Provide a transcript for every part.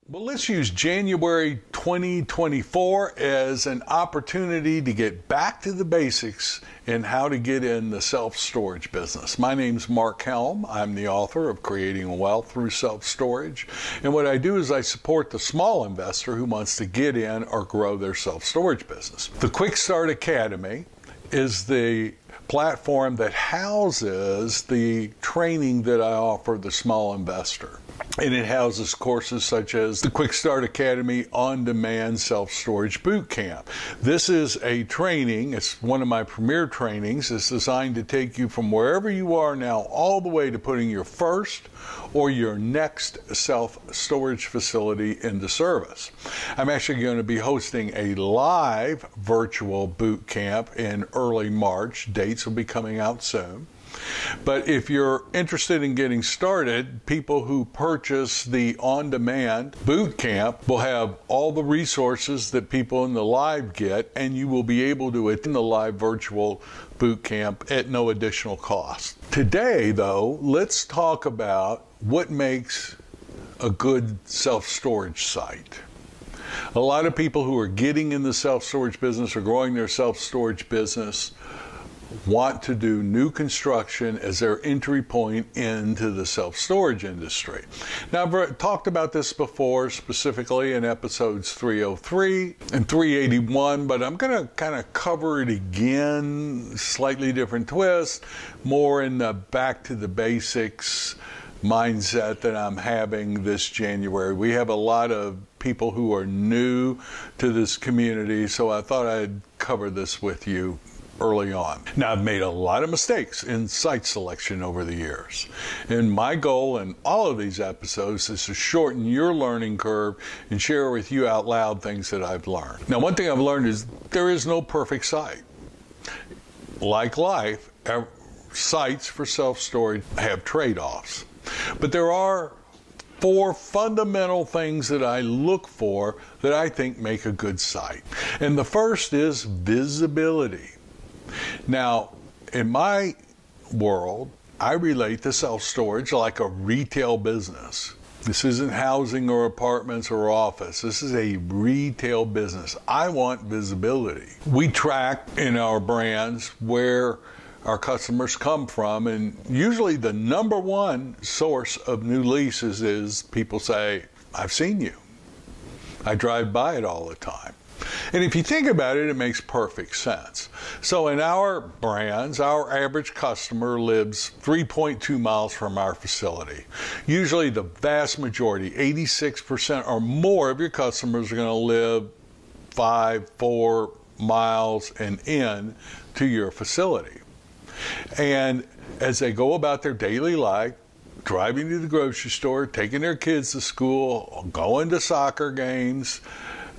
Well, let's use January 2024 as an opportunity to get back to the basics in how to get in the self-storage business. My name's Mark Helm. I'm the author of Creating Wealth Through Self-Storage. And what I do is I support the small investor who wants to get in or grow their self-storage business. The Quickstart Academy is the platform that houses the training that I offer the small investor. And it houses courses such as the Quickstart Academy On-Demand Self-Storage Boot Camp. This is a training, it's one of my premier trainings. It's designed to take you from wherever you are now all the way to putting your first or your next self-storage facility into service. I'm actually going to be hosting a live virtual boot camp in early March. Dates will be coming out soon. But if you're interested in getting started, people who purchase the on-demand boot camp will have all the resources that people in the live get, and you will be able to attend the live virtual boot camp at no additional cost. Today, though, let's talk about what makes a good self-storage site. A lot of people who are getting in the self-storage business or growing their self-storage business want to do new construction as their entry point into the self-storage industry. Now, I've talked about this before, specifically in episodes 303 and 381, but I'm going to kind of cover it again, slightly different twist, more in the back to the basics mindset that I'm having this January. We have a lot of people who are new to this community, so I thought I'd cover this with you early on. Now, I've made a lot of mistakes in site selection over the years. And my goal in all of these episodes is to shorten your learning curve and share with you out loud things that I've learned. Now, one thing I've learned is there is no perfect site. Like life, sites for self-storage have trade-offs. But there are four fundamental things that I look for that I think make a good site. And the first is visibility. Now, in my world, I relate to self-storage like a retail business. This isn't housing or apartments or office. This is a retail business. I want visibility. We track in our brands where our customers come from, and usually the number one source of new leases is people say, I've seen you. I drive by it all the time. And if you think about it, it makes perfect sense. So in our brands, our average customer lives 3.2 miles from our facility. Usually the vast majority, 86% or more of your customers are going to live 4 miles and in to your facility. And as they go about their daily life, driving to the grocery store, taking their kids to school, going to soccer games,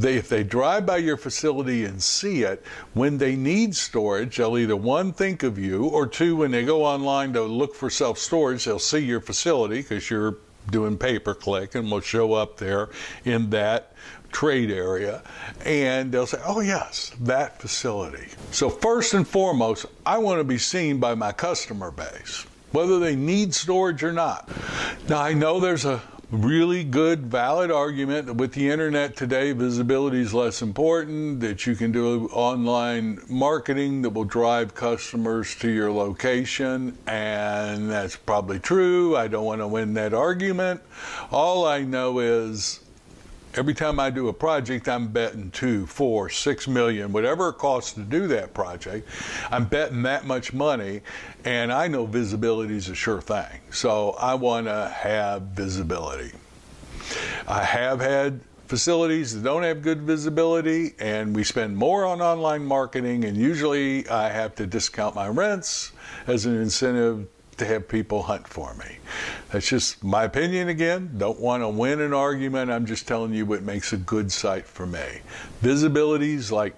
if they drive by your facility and see it, when they need storage, they'll either one, think of you, or two, when they go online to look for self-storage, they'll see your facility because you're doing pay-per-click and will show up there in that trade area, and they'll say, oh yes, that facility. So first and foremost, I want to be seen by my customer base, whether they need storage or not. Now, I know there's a really good, valid argument that with the internet today, visibility is less important, that you can do online marketing that will drive customers to your location, and that's probably true. I don't want to win that argument. All I know is every time I do a project, I'm betting 2, 4, 6 million, whatever it costs to do that project, I'm betting that much money, and I know visibility is a sure thing. So I want to have visibility. I have had facilities that don't have good visibility, and we spend more on online marketing, and usually I have to discount my rents as an incentive to have people hunt for me. That's just my opinion again. Don't want to win an argument. I'm just telling you what makes a good site for me. Visibility is like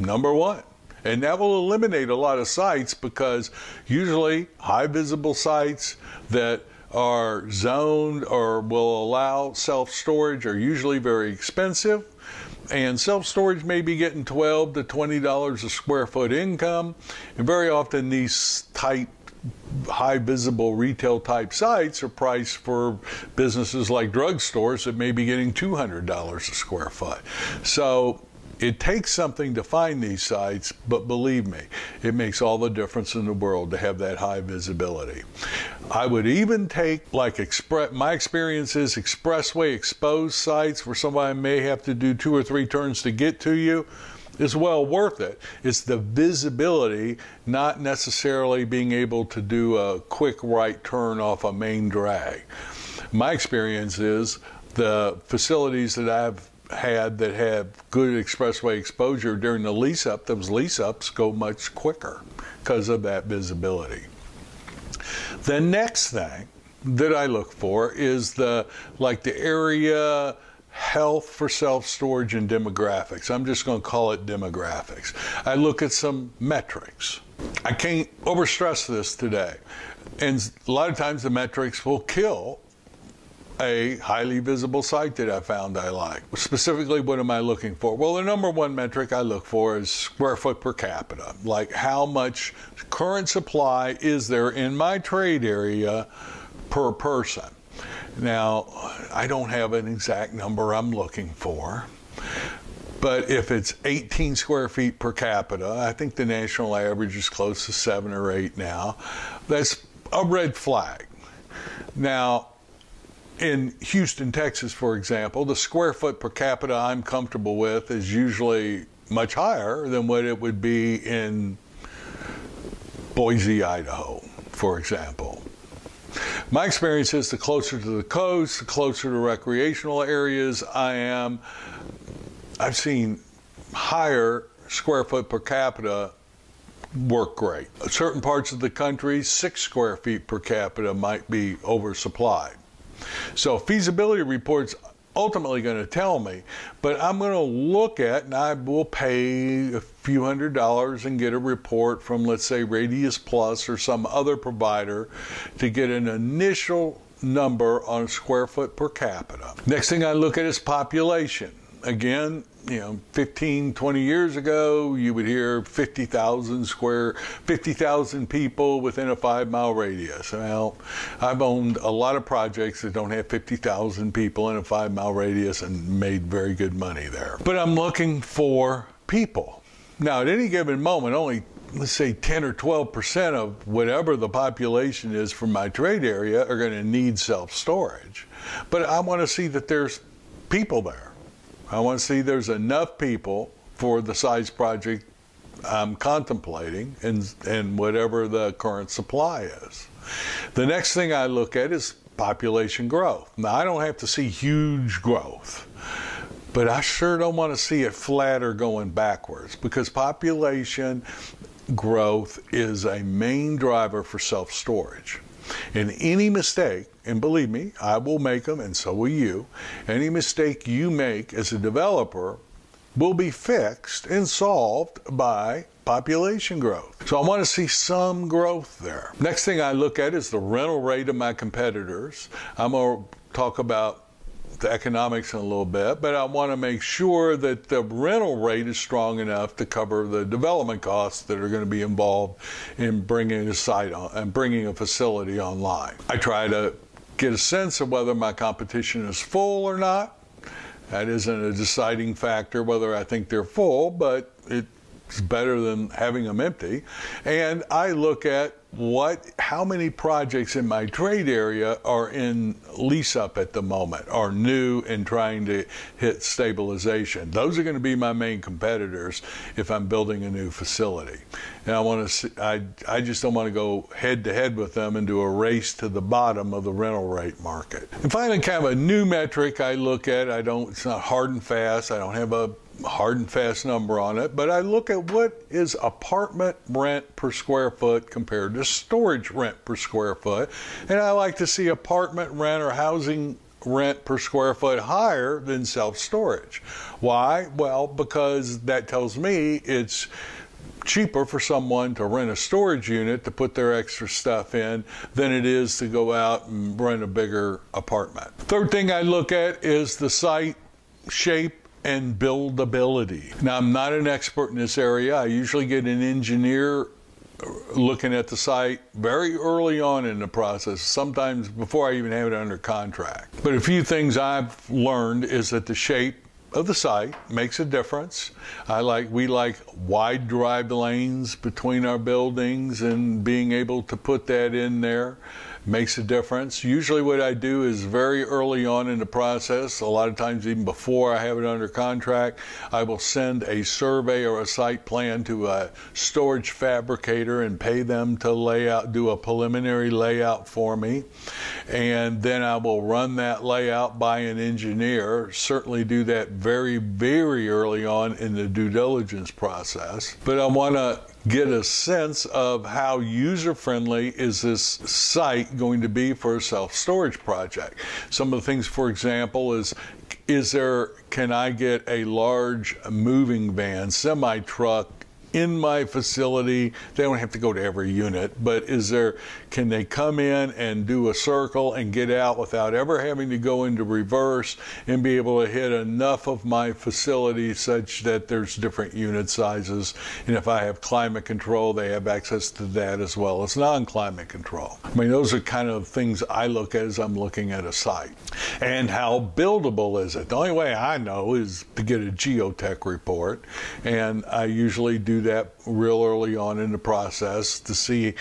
number one. And that will eliminate a lot of sites because usually high visible sites that are zoned or will allow self-storage are usually very expensive. And self-storage may be getting $12 to $20 a square foot income. And very often these tight high visible retail type sites are priced for businesses like drugstores that may be getting $200 a square foot. So it takes something to find these sites, but believe me, it makes all the difference in the world to have that high visibility. I would even take, like my experience is expressway exposed sites where somebody may have to do 2 or 3 turns to get to you. Is well worth it. It's the visibility, not necessarily being able to do a quick right turn off a main drag. My experience is the facilities that I've had that have good expressway exposure during the lease up, those lease ups go much quicker because of that visibility. The next thing that I look for is the area health for self-storage and demographics. I'm just going to call it demographics. I look at some metrics. I can't overstress this today. And a lot of times the metrics will kill a highly visible site that I found I like. Specifically, what am I looking for? Well, the number one metric I look for is square foot per capita. Like how much current supply is there in my trade area per person. Now, I don't have an exact number I'm looking for, but if it's 18 square feet per capita, I think the national average is close to 7 or 8 now, that's a red flag. Now, in Houston, Texas, for example, the square foot per capita I'm comfortable with is usually much higher than what it would be in Boise, Idaho, for example. My experience is the closer to the coast, the closer to recreational areas I am, I've seen higher square foot per capita work great. Certain parts of the country, 6 square feet per capita might be oversupplied. So feasibility reports ultimately going to tell me, but I'm going to look at, and I will pay a few $100s and get a report from, let's say, Radius Plus or some other provider to get an initial number on square foot per capita. Next thing I look at is population. Again, 15, 20 years ago, you would hear 50,000 people within a 5-mile radius. Well, I've owned a lot of projects that don't have 50,000 people in a 5-mile radius and made very good money there. But I'm looking for people. Now, at any given moment, only, let's say, 10 or 12% of whatever the population is from my trade area are going to need self-storage. But I want to see that there's people there. I want to see there's enough people for the size project I'm contemplating and whatever the current supply is. The next thing I look at is population growth. Now, I don't have to see huge growth, but I sure don't want to see it flat or going backwards, because population growth is a main driver for self-storage. And any mistake, and believe me, I will make them, and so will you, any mistake you make as a developer will be fixed and solved by population growth. So I want to see some growth there. Next thing I look at is the rental rate of my competitors. I'm going to talk about the economics in a little bit, but I want to make sure that the rental rate is strong enough to cover the development costs that are going to be involved in bringing a site on and bringing a facility online. I try to get a sense of whether my competition is full or not. That isn't a deciding factor whether I think they're full, but it's better than having them empty. And I look at how many projects in my trade area are in lease up at the moment, are new and trying to hit stabilization. Those are going to be my main competitors if I'm building a new facility. And I just don't want to go head to head with them and do a race to the bottom of the rental rate market. And finally, kind of a new metric I look at, it's not hard and fast. I don't have a hard and fast number on it, but I look at what is apartment rent per square foot compared to storage rent per square foot. And I like to see apartment rent or housing rent per square foot higher than self-storage. Why? Well, because that tells me it's cheaper for someone to rent a storage unit to put their extra stuff in than it is to go out and rent a bigger apartment. Third thing I look at is the site shape and buildability. Now, I'm not an expert in this area. I usually get an engineer looking at the site very early on in the process, sometimes before I even have it under contract. But a few things I've learned is that the shape of the site makes a difference. We like wide drive lanes between our buildings, and being able to put that in there makes a difference. Usually what I do is very early on in the process, a lot of times even before I have it under contract, I will send a survey or a site plan to a storage fabricator and pay them to do a preliminary layout for me. And then I will run that layout by an engineer, certainly do that very, very early on in the due diligence process. But I want to get a sense of how user-friendly is this site going to be for a self-storage project. Some of the things, for example, can I get a large moving van, semi-truck in my facility? They don't have to go to every unit, but can they come in and do a circle and get out without ever having to go into reverse, and be able to hit enough of my facility such that there's different unit sizes? And if I have climate control, they have access to that as well as non-climate control. I mean, those are kind of things I look at as I'm looking at a site. And how buildable is it? The only way I know is to get a geotech report, and I usually do that real early on in the process to see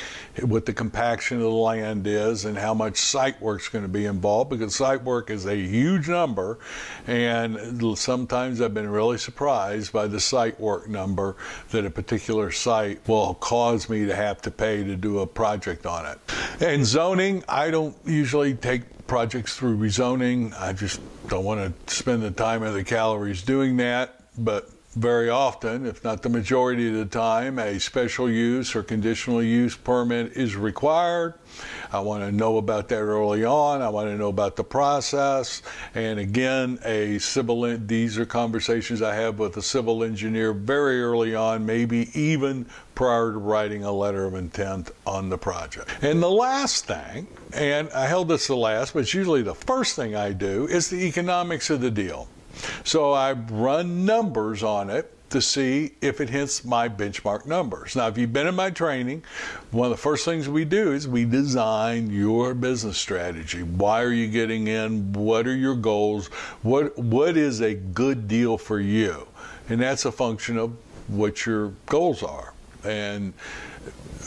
what the compaction of the land is and how much site work is going to be involved, because site work is a huge number, and sometimes I've been really surprised by the site work number that a particular site will cause me to have to pay to do a project on it. And zoning, I don't usually take projects through rezoning. I just don't want to spend the time or the calories doing that, but very often, if not the majority of the time, a special use or conditional use permit is required. I want to know about that early on. I want to know about the process. And again, these are conversations I have with a civil engineer very early on, maybe even prior to writing a letter of intent on the project. And the last thing, and I held this to last, but it's usually the first thing I do, is the economics of the deal. So I run numbers on it to see if it hits my benchmark numbers. Now, if you've been in my training, one of the first things we do is we design your business strategy. Why are you getting in? What are your goals? What is a good deal for you? And that's a function of what your goals are. And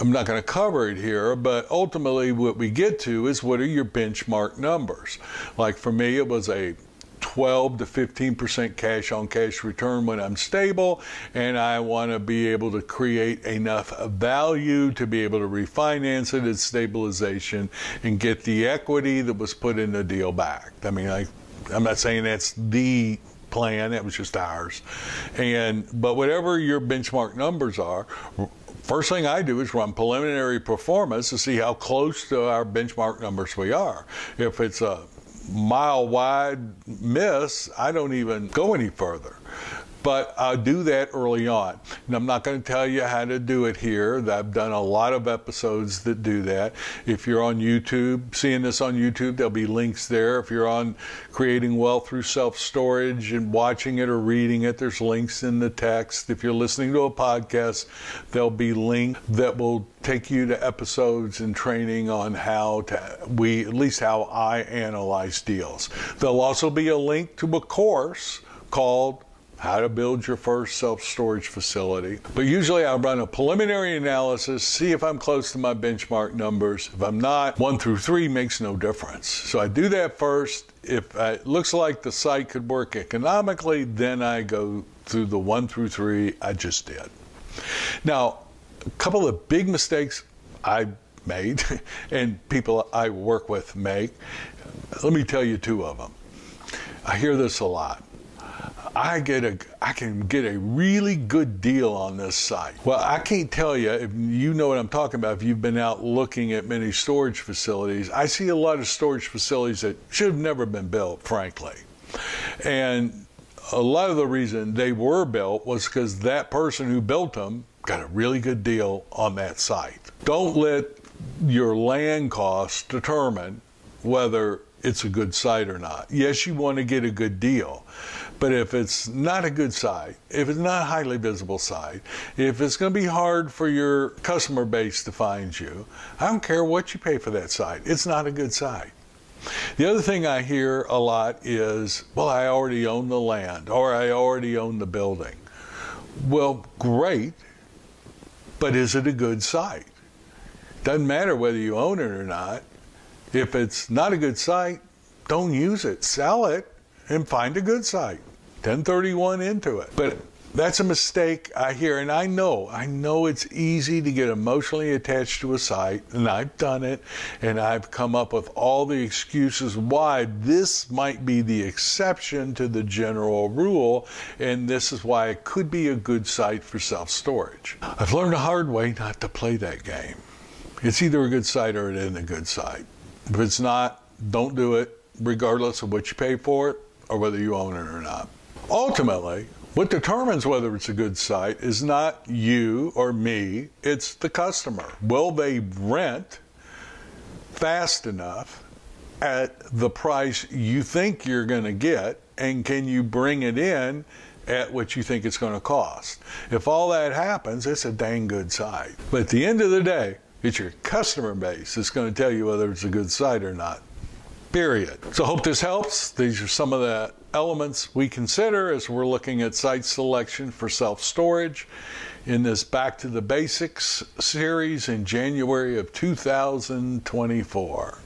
I'm not going to cover it here, but ultimately what we get to is, what are your benchmark numbers? Like for me, it was a 12 to 15% cash on cash return when I'm stable, and I want to be able to create enough value to be able to refinance it at stabilization and get the equity that was put in the deal back. I mean, I'm not saying that's the plan, that was just ours. But whatever your benchmark numbers are, first thing I do is run preliminary performance to see how close to our benchmark numbers we are. If it's a mile-wide miss, I don't even go any further. But I'll do that early on. And I'm not going to tell you how to do it here. I've done a lot of episodes that do that. If you're on YouTube, seeing this on YouTube, there'll be links there. If you're on Creating Wealth Through Self-Storage and watching it or reading it, there's links in the text. If you're listening to a podcast, there'll be links that will take you to episodes and training on at least how I analyze deals. There'll also be a link to a course called How to Build Your First Self-Storage Facility. But usually I run a preliminary analysis, see if I'm close to my benchmark numbers. If I'm not, 1 through 3 makes no difference. So I do that first. If it looks like the site could work economically, then I go through the 1 through 3 I just did. Now, a couple of big mistakes I made and people I work with make. Let me tell you 2 of them. I hear this a lot. I can get a really good deal on this site. Well, I can't tell you if you know what I'm talking about. If you've been out looking at many storage facilities, I see a lot of storage facilities that should have never been built, frankly. And a lot of the reason they were built was because that person who built them got a really good deal on that site. Don't let your land costs determine whether it's a good site or not. Yes, you want to get a good deal, But if it's not a good site, if it's not a highly visible site, if it's going to be hard for your customer base to find you, I don't care what you pay for that site. It's not a good site. The other thing I hear a lot is, well, I already own the land, or I already own the building. Well, great, but is it a good site? Doesn't matter whether you own it or not. If it's not a good site, don't use it. Sell it and find a good site. 1031 into it. But that's a mistake I hear, and I know it's easy to get emotionally attached to a site, and I've done it, and I've come up with all the excuses why this might be the exception to the general rule, and this is why it could be a good site for self-storage. I've learned the hard way not to play that game. It's either a good site or it isn't a good site. If it's not, don't do it, regardless of what you pay for it or whether you own it or not. Ultimately, what determines whether it's a good site is not you or me, it's the customer. Will they rent fast enough at the price you think you're going to get, and can you bring it in at what you think it's going to cost? If all that happens, it's a dang good site. But at the end of the day, it's your customer base that's going to tell you whether it's a good site or not. Period. So I hope this helps. These are some of the elements we consider as we're looking at site selection for self-storage in this Back to the Basics series in January of 2024.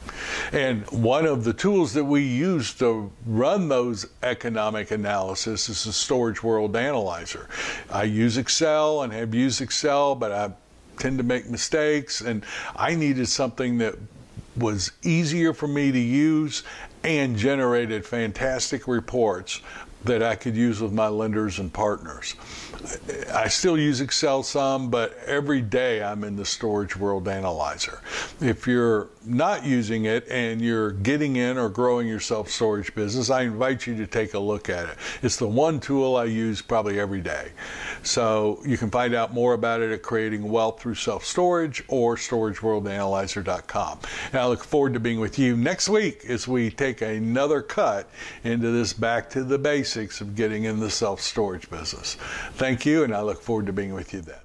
And one of the tools that we use to run those economic analysis is the Storage World Analyzer. I use Excel and have used Excel, but I tend to make mistakes, and I needed something that was easier for me to use and generated fantastic reports that I could use with my lenders and partners. I still use Excel some, but every day I'm in the Storage World Analyzer. If you're not using it and you're getting in or growing your self-storage business, I invite you to take a look at it. It's the one tool I use probably every day. So you can find out more about it at Creating Wealth Through Self-Storage or StorageWorldAnalyzer.com. And I look forward to being with you next week as we take another cut into this Back to the Basics of getting in the self-storage business. Thank you, and I look forward to being with you then.